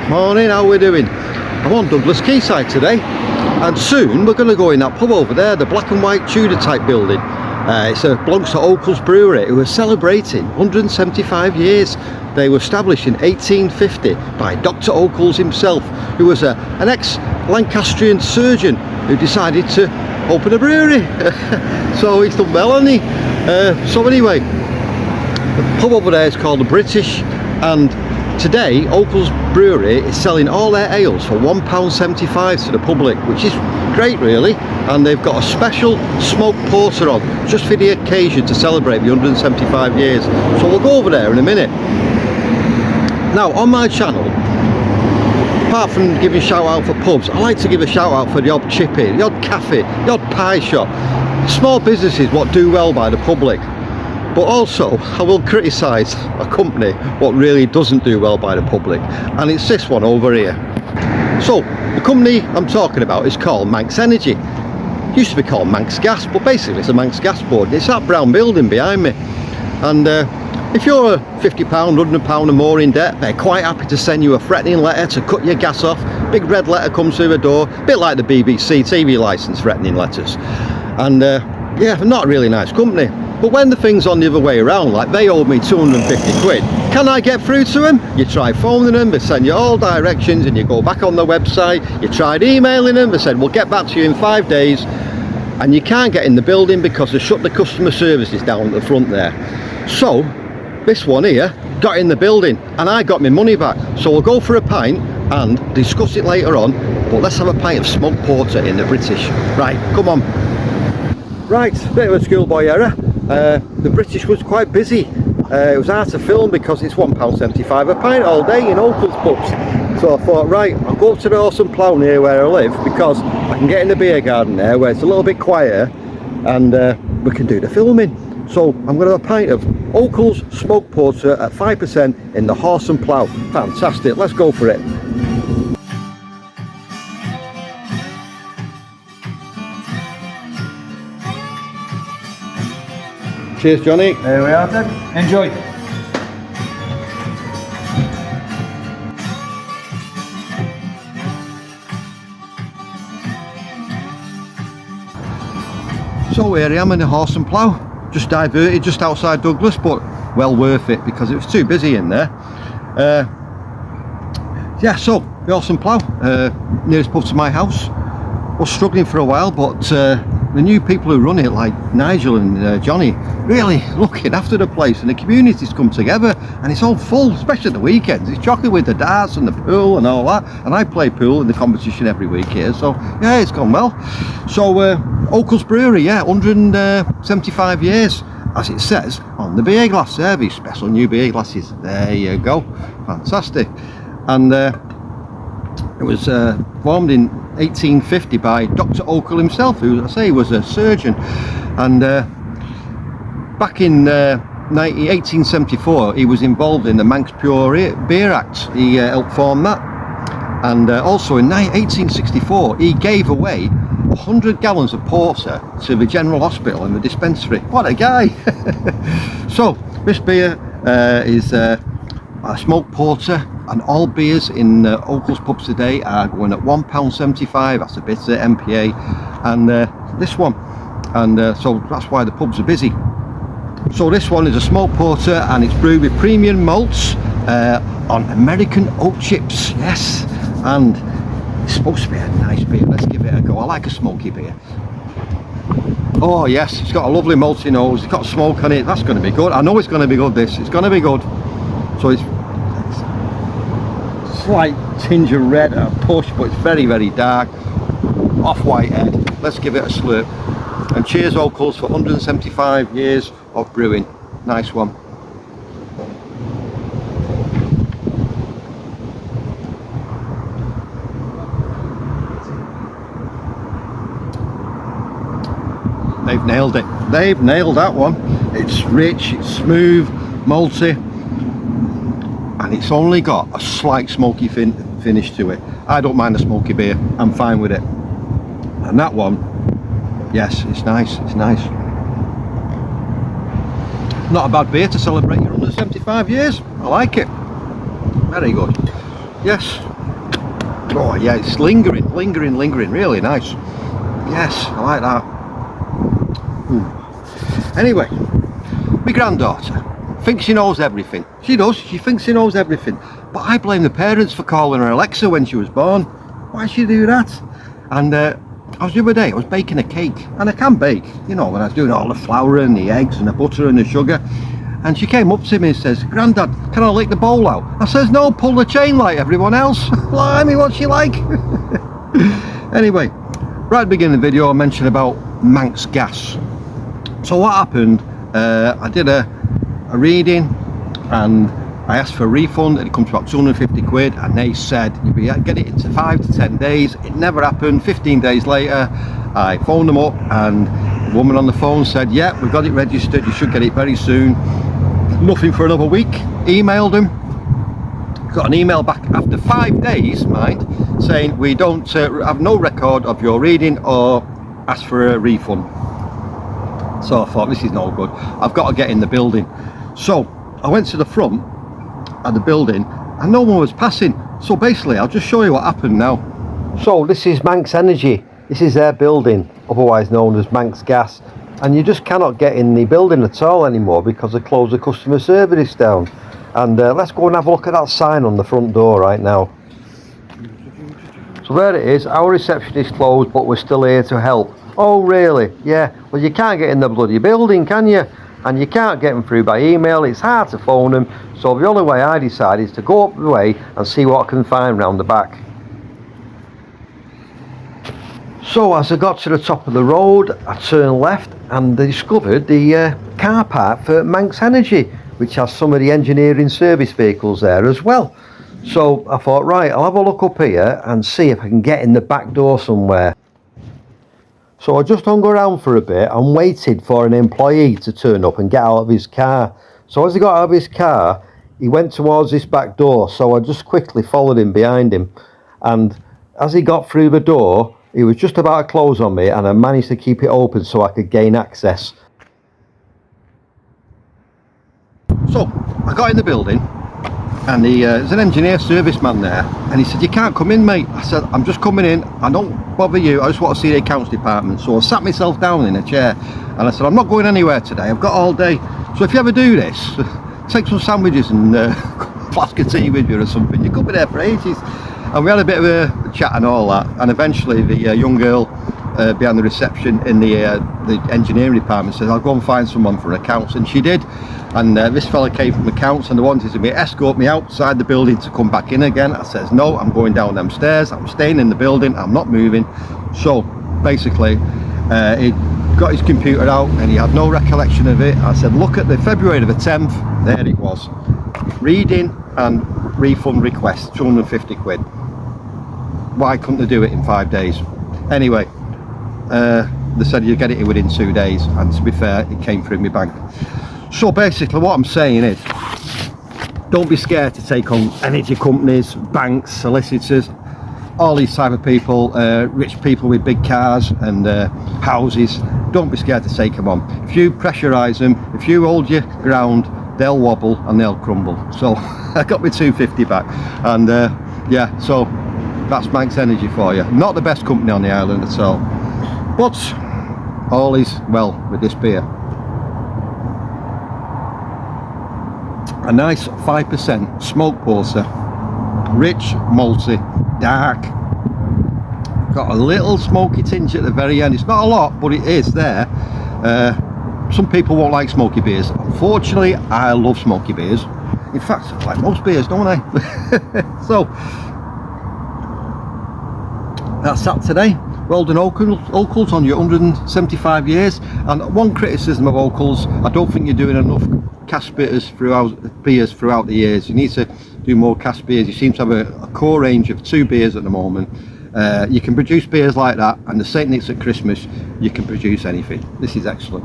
Morning, how we doing? I'm on Douglas Quayside today, and soon we're going to go in that pub over there, the black and white Tudor type building. It belongs to Okells Brewery, who are celebrating 175 years. They were established in 1850 by Dr. Okells himself, who was an ex-Lancastrian surgeon who decided to open a brewery. So he's done well, hasn't he? So anyway, the pub over there is called the British, and today Okells Brewery is selling all their ales for £1.75 to the public, which is great really, and they've got a special smoked porter on just for the occasion to celebrate the 175 years. So we'll go over there in a minute. Now on my channel, apart from giving shout out for pubs, I like to give a shout out for the odd chippy, the odd cafe, the odd pie shop, small businesses what do well by the public. But also I will criticise a company what really doesn't do well by the public, and it's this one over here. So the company I'm talking about is called Manx Energy. It used to be called Manx Gas, but basically it's a Manx Gas board. It's that brown building behind me, and if you're a £50, £100 or more in debt, they're quite happy to send you a threatening letter to cut your gas off. Big red letter comes through the door, a bit like the BBC TV licence threatening letters. And yeah, not a really nice company. But when the thing's on the other way around, like they owed me 250 quid, can I get through to them? You try phoning them, they send you all directions, and you go back on their website. You tried emailing them, they said we'll get back to you in 5 days, and you can't get in the building because they shut the customer services down at the front there. So this one here got in the building and I got my money back. So we'll go for a pint and discuss it later on, but let's have a pint of smoked porter in the British. Right, come on. Right, bit of a schoolboy error. The British was quite busy. It was hard to film because it's £1.75 a pint all day in Okells pubs. So I thought, right, I'll go up to the Awesome Plough near where I live, because I can get in the beer garden there where it's a little bit quieter, and we can do the filming. So I'm going to have a pint of Okells smoked porter at 5% in the Horse and Plough. Fantastic, let's go for it. Cheers, Johnny. There we are then. Enjoy. So here I am in the Horse and Plough, just diverted just outside Douglas, but well worth it because it was too busy in there. Yeah, so the Horse and Plough, nearest pub to my house. Was struggling for a while, but the new people who run it, like Nigel and Johnny, really looking after the place, and the community's come together, and it's all full, especially the weekends. It's chocolate with the darts and the pool and all that, and I play pool in the competition every week here, so yeah, it's gone well. So Okells Brewery, yeah, 175 years, as it says on the beer glass there, these special new beer glasses. There you go, fantastic. And it was formed in 1850 by Dr. Okells himself, who, as I say, was a surgeon. And back in 1874 he was involved in the Manx Pure Beer Act. He helped form that, and also in 1864 he gave away 100 gallons of porter to the General Hospital and the dispensary. What a guy. So this beer is a smoked porter, and all beers in Okells pubs today are going at £1.75. That's a bitter MPA, and this one, and so that's why the pubs are busy. So this one is a smoked porter, and it's brewed with premium malts on American oak chips. Yes, and it's supposed to be a nice beer. Let's give it a go. I like a smoky beer. Oh yes, it's got a lovely malty nose, it's got smoke on it. That's going to be good. I know it's going to be good. It's going to be good. So it's slight tinge of red at a push, but it's very, very dark, off-white head. Let's give it a slurp. And cheers Okells for 175 years of brewing. Nice one. They've nailed it. They've nailed that one. It's rich, it's smooth, malty, and it's only got a slight smoky finish to it. I don't mind a smoky beer, I'm fine with it. And that one, yes, it's nice, it's nice. Not a bad beer to celebrate your 175 years. I like it. Very good. Yes. Oh yeah, it's lingering, really nice. Yes, I like that. Anyway, my granddaughter thinks she knows everything. She does, she thinks she knows everything. But I blame the parents for calling her Alexa when she was born. Why'd she do that? And the other day I was baking a cake, and I can bake, you know, when I was doing all the flour and the eggs and the butter and the sugar. And she came up to me and says, "Grandad, can I lick the bowl out?" I says, "No, pull the chain like everyone else." Blimey, what's she like? Anyway, right at the beginning of the video I mentioned about Manx gas. So what happened, I did a reading and I asked for a refund, and it comes to about 250 quid, and they said you'd be get it into 5 to 10 days. It never happened. 15 days later I phoned them up, and the woman on the phone said, "Yeah, we've got it registered, you should get it very soon." Nothing for another week. Emailed them, got an email back after 5 days, mind, saying we don't have no record of your reading or ask for a refund. So I thought, this is no good, I've got to get in the building. So I went to the front of the building and no one was passing. So basically I'll just show you what happened now. So this is Manx Energy, this is their building, otherwise known as Manx Gas, and you just cannot get in the building at all anymore because they closed the customer service down. And let's go and have a look at that sign on the front door right now. So there it is, our reception is closed but we're still here to help. Oh really? Yeah, well you can't get in the bloody building, can you? And you can't get them through by email, it's hard to phone them, so the only way I decided is to go up the way and see what I can find round the back. So as I got to the top of the road, I turned left and I discovered the car park for Manx Energy, which has some of the engineering service vehicles there as well. So I thought, right, I'll have a look up here and see if I can get in the back door somewhere. So I just hung around for a bit and waited for an employee to turn up and get out of his car. So as he got out of his car, he went towards this back door, so I just quickly followed him behind him. And as he got through the door, he was just about to close on me, and I managed to keep it open so I could gain access. So I got in the building, and there's an engineer serviceman there, and he said, "You can't come in, mate." I said, "I'm just coming in, I don't bother you, I just want to see the accounts department." So I sat myself down in a chair and I said, "I'm not going anywhere today, I've got all day, so if you ever do this, take some sandwiches and a flask of tea with you or something, you could be there for ages." And we had a bit of a chat and all that, and eventually the young girl behind the reception in the engineering department said, "I'll go and find someone for accounts," and she did. And this fella came from accounts and they wanted to escort me outside the building to come back in again. I says, "No, I'm going down them stairs, I'm staying in the building, I'm not moving." So basically he got his computer out and he had no recollection of it. I said, "Look at the February the 10th, there it was, reading and refund request, 250 quid. Why couldn't they do it in 5 days?" Anyway, they said you get it within 2 days, and to be fair, it came through my bank. So basically what I'm saying is, don't be scared to take on energy companies, banks, solicitors, all these type of people, rich people with big cars and houses. Don't be scared to take them on. If you pressurise them, if you hold your ground, they'll wobble and they'll crumble. So I got my 250 back, and yeah, so that's Manx Energy for you. Not the best company on the island at all, but all is well with this beer. A nice 5% smoke porter, rich, malty, dark, got a little smoky tinge at the very end. It's not a lot, but it is there. Some people won't like smoky beers. Unfortunately, I love smoky beers. In fact, I like most beers, don't I? So that's that today. Well done, Okells, on your 175 years. And one criticism of Okells, I don't think you're doing enough cask beers throughout the years. You need to do more cask beers. You seem to have a core range of 2 beers at the moment. You can produce beers like that, and the St. Nick's at Christmas, you can produce anything. This is excellent.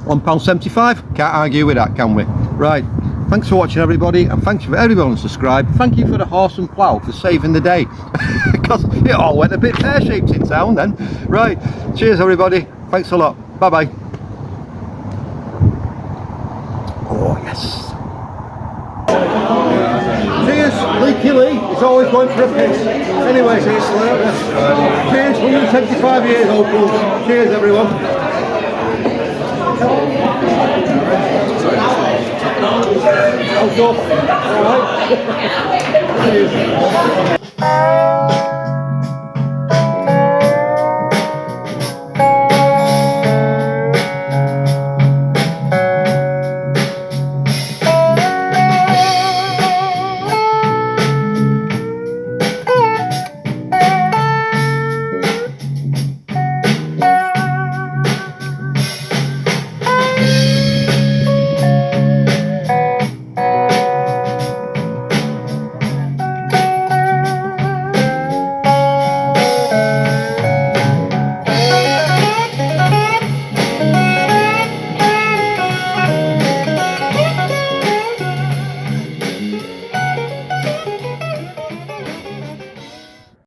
£1.75, can't argue with that, can we? Right, Thanks for watching, everybody, and thank you for everyone who subscribed. Thank you for the horse and plough for saving the day, because it all went a bit pear-shaped in town then. Right, cheers everybody, thanks a lot, bye bye. Oh yes. Cheers, Leaky Lee, it's always going for a piss. Anyway, cheers, 175 years, Okells. Cheers everyone. All right.